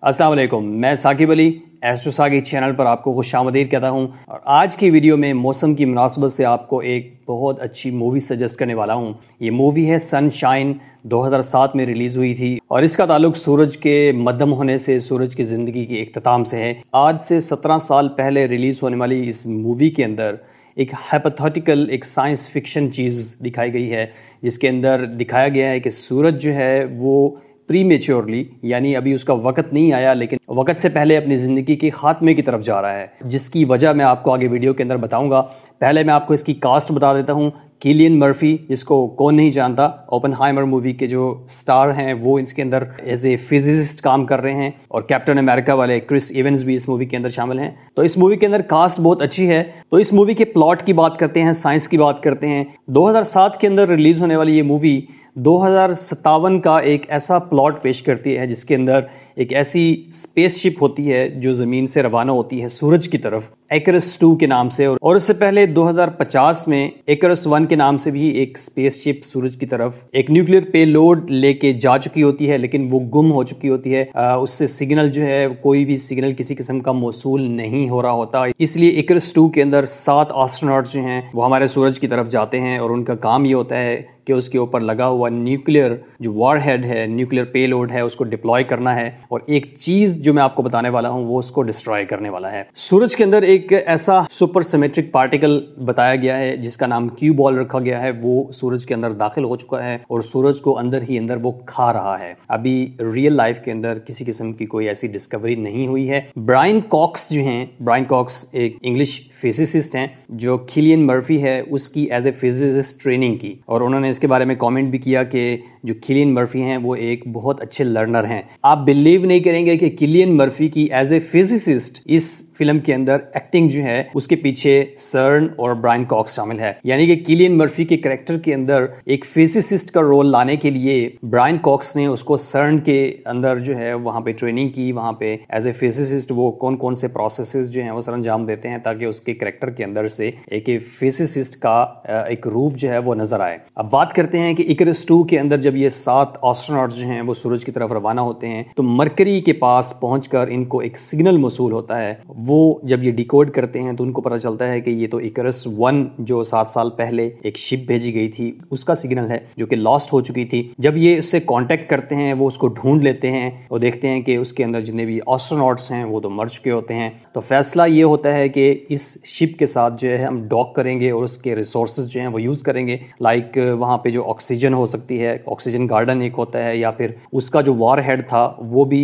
अस्सलाम वालेकुम, मैं साकिब अली एस्ट्रो साकी चैनल पर आपको खुशामदीद कहता हूं। और आज की वीडियो में मौसम की मुनासबत से आपको एक बहुत अच्छी मूवी सजेस्ट करने वाला हूं। ये मूवी है सनशाइन, 2007 में रिलीज़ हुई थी और इसका ताल्लुक सूरज के मद्दम होने से, सूरज की ज़िंदगी के इख्तिताम से है। आज से 17 साल पहले रिलीज़ होने वाली इस मूवी के अंदर एक हाइपोथेटिकल, एक साइंस फिक्शन चीज़ दिखाई गई है, जिसके अंदर दिखाया गया है कि सूरज जो है वो प्रीमेच्योरली, यानी अभी उसका वक्त नहीं आया लेकिन वक्त से पहले अपनी ज़िंदगी के खात्मे की तरफ जा रहा है, जिसकी वजह मैं आपको आगे वीडियो के अंदर बताऊंगा। पहले मैं आपको इसकी कास्ट बता देता हूं। किलियन मर्फी, जिसको कौन नहीं जानता, ओपेनहाइमर मूवी के जो स्टार हैं वो इसके अंदर एज ए फिजिसिस्ट काम कर रहे हैं और कैप्टन अमेरिका वाले क्रिस इवेंस भी इस मूवी के अंदर शामिल हैं। तो इस मूवी के अंदर कास्ट बहुत अच्छी है। तो इस मूवी के प्लॉट की बात करते हैं, साइंस की बात करते हैं। 2007 के अंदर रिलीज़ होने वाली ये मूवी 2057 का एक ऐसा प्लॉट पेश करती है जिसके अंदर एक ऐसी स्पेसशिप होती है जो ज़मीन से रवाना होती है सूरज की तरफ, इकरस 2 के नाम से। और उससे पहले 2050 में इकरस 1 के नाम से भी एक स्पेसशिप सूरज की तरफ एक न्यूक्लियर पेलोड लेके जा चुकी होती है, लेकिन वो गुम हो चुकी होती है। उससे सिग्नल जो है, कोई भी सिग्नल किसी किस्म का मौसूल नहीं हो रहा होता। इसलिए इकरस 2 के अंदर 7 एस्ट्रोनॉट्स जो हैं वो हमारे सूरज की तरफ जाते हैं और उनका काम ये होता है कि उसके ऊपर लगा हुआ न्यूक्लियर जो वॉरहेड है, न्यूक्लियर पेलोड है, उसको डिप्लॉय करना है और एक चीज़ जो मैं आपको बताने वाला हूं वो उसको डिस्ट्रॉय करने वाला है। सूरज के अंदर एक ऐसा सुपर सिमेट्रिक पार्टिकल बताया गया है जिसका नाम क्यू बॉल रखा गया है। वो सूरज के अंदर दाखिल हो चुका है और सूरज को अंदर ही अंदर वो खा रहा है। अभी रियल लाइफ के अंदर किसी किस्म की कोई ऐसी डिस्कवरी नहीं हुई है। ब्रायन कॉक्स जो हैं, ब्रायन कॉक्स एक इंग्लिश फिजिसिस्ट हैं जो किलियन मर्फी है उसकी एज ए फिजिसिस्ट ट्रेनिंग की, और उन्होंने इसके बारे में कमेंट भी किया कि जो किलियन मर्फी हैं वो एक बहुत अच्छे लर्नर हैं। आप बिलीव नहीं करेंगे कि किलियन मर्फी की एज ए फिजिसिस्ट इस फिल्म के अंदर एक्टिंग जो है उसके पीछे सर्न और ब्रायन कॉक्स शामिल है। यानी कि किलियन मर्फी के कैरेक्टर के अंदर एक फिजिसिस्ट का रोल लाने के लिए ब्रायन कॉक्स ने उसको सर्न के अंदर जो है वहां पे ट्रेनिंग की। वहां पे एज ए फिजिसिस्ट वो कौन कौन से प्रोसेसेस जो हैं वो सर अंजाम देते हैं ताकि उसके कैरेक्टर के अंदर से एक फिजिसिस्ट का एक रूप जो है वो नजर आए। अब बात करते हैं कि इकरस 2 के अंदर जब ये 7 एस्ट्रोनॉट्स जो हैं वो सूरज की तरफ रवाना होते हैं तो मरकरी के पास पहुंचकर इनको एक सिग्नल मौसूल होता है। वो जब ये डिकोड करते हैं तो उनको पता चलता है कि ये तो इकरस 1 जो 7 साल पहले एक शिप भेजी गई थी उसका सिग्नल है जो कि लॉस्ट हो चुकी थी। जब ये उससे कांटेक्ट करते हैं, वो उसको ढूंढ लेते हैं और देखते हैं कि उसके अंदर जितने भी एस्ट्रोनॉट्स हैं वो तो मर चुके होते हैं। तो फैसला ये होता है कि इस शिप के साथ जो है हम डॉक करेंगे और उसके रिसोर्सेज जो हैं वो यूज़ करेंगे। लाइक वहाँ पे जो ऑक्सीजन हो सकती है, ऑक्सीजन गार्डन एक होता है, या फिर उसका जो वॉरहेड था वो भी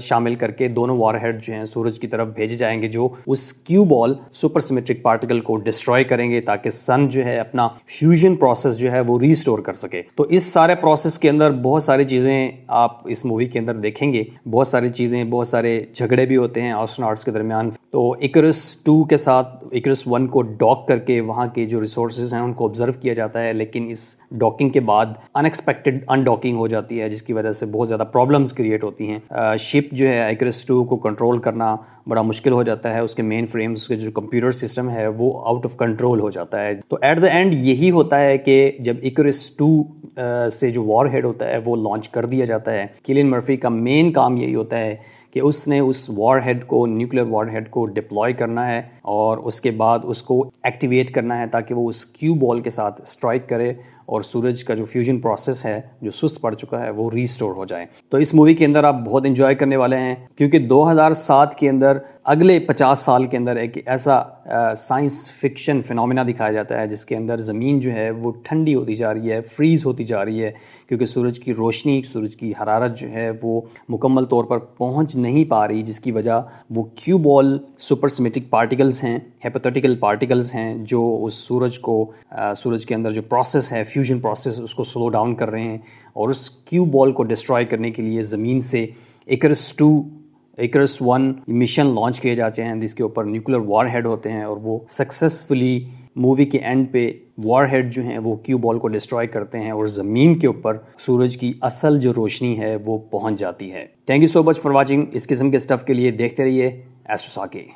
शामिल करके दोनों वॉरहेड जो हैं सूरज की तरफ भेजे जाएंगे जो उस Q ball super symmetric particle को डिस्ट्रॉय करेंगे ताकि सन जो है अपना फ्यूजन प्रोसेस जो है वो रीस्टोर कर सके। तो इस सारे प्रोसेस के अंदर बहुत सारी चीज़ें आप इस मूवी के अंदर देखेंगे, बहुत सारी चीज़ें, बहुत सारे झगड़े भी होते हैं एस्ट्रोनॉट्स के दरमियान। तो इकरस 2 के साथ इकरस 1 को डॉक करके वहाँ के जो रिसोर्सेज हैं उनको ऑब्जर्व किया जाता है, लेकिन इस डॉकिंग के बाद अनएक्सपेक्टेड अनडॉकिंग हो जाती है जिसकी वजह से बहुत ज़्यादा प्रॉब्लम्स क्रिएट होती हैं। शिप जो है इकरस 2 को कंट्रोल करना बड़ा मुश्किल हो जाता है। उसके मेन फ्रेम्स, उसके जो कंप्यूटर सिस्टम है वो आउट ऑफ कंट्रोल हो जाता है। तो एट द एंड यही होता है कि जब इकरस 2 से जो वॉरहेड होता है वो लॉन्च कर दिया जाता है। किलियन मर्फी का मेन काम यही होता है कि उसने उस वॉरहेड को, न्यूक्लियर वॉरहेड को डिप्लॉय करना है और उसके बाद उसको एक्टिवेट करना है ताकि वो उस क्यू बॉल के साथ स्ट्राइक करे और सूरज का जो फ्यूजन प्रोसेस है जो सुस्त पड़ चुका है वो रीस्टोर हो जाए। तो इस मूवी के अंदर आप बहुत एंजॉय करने वाले हैं क्योंकि 2007 के अंदर अगले 50 साल के अंदर एक ऐसा साइंस फिक्शन फिनोमेना दिखाया जाता है जिसके अंदर ज़मीन जो है वो ठंडी होती जा रही है, फ्रीज़ होती जा रही है, क्योंकि सूरज की रोशनी, सूरज की हरारत जो है वो मुकम्मल तौर पर पहुंच नहीं पा रही, जिसकी वजह वो Q ball super symmetric particles हैं, हाइपोथेटिकल पार्टिकल्स हैं जो उस सूरज को, सूरज के अंदर जो प्रोसेस है, फ्यूजन प्रोसेस, उसको स्लो डाउन कर रहे हैं। और उस क्यू बॉल को डिस्ट्रॉय करने के लिए ज़मीन से इकरस 2, इकरस 1 मिशन लॉन्च किए जाते हैं जिसके ऊपर न्यूक्लियर वॉरहेड होते हैं और वो सक्सेसफुली मूवी के एंड पे वॉरहेड जो हैं वो क्यू बॉल को डिस्ट्रॉय करते हैं और ज़मीन के ऊपर सूरज की असल जो रोशनी है वो पहुंच जाती है। Thank you so much for watching. इस किस्म के स्टफ़ के लिए देखते रहिए एस्ट्रो साकी।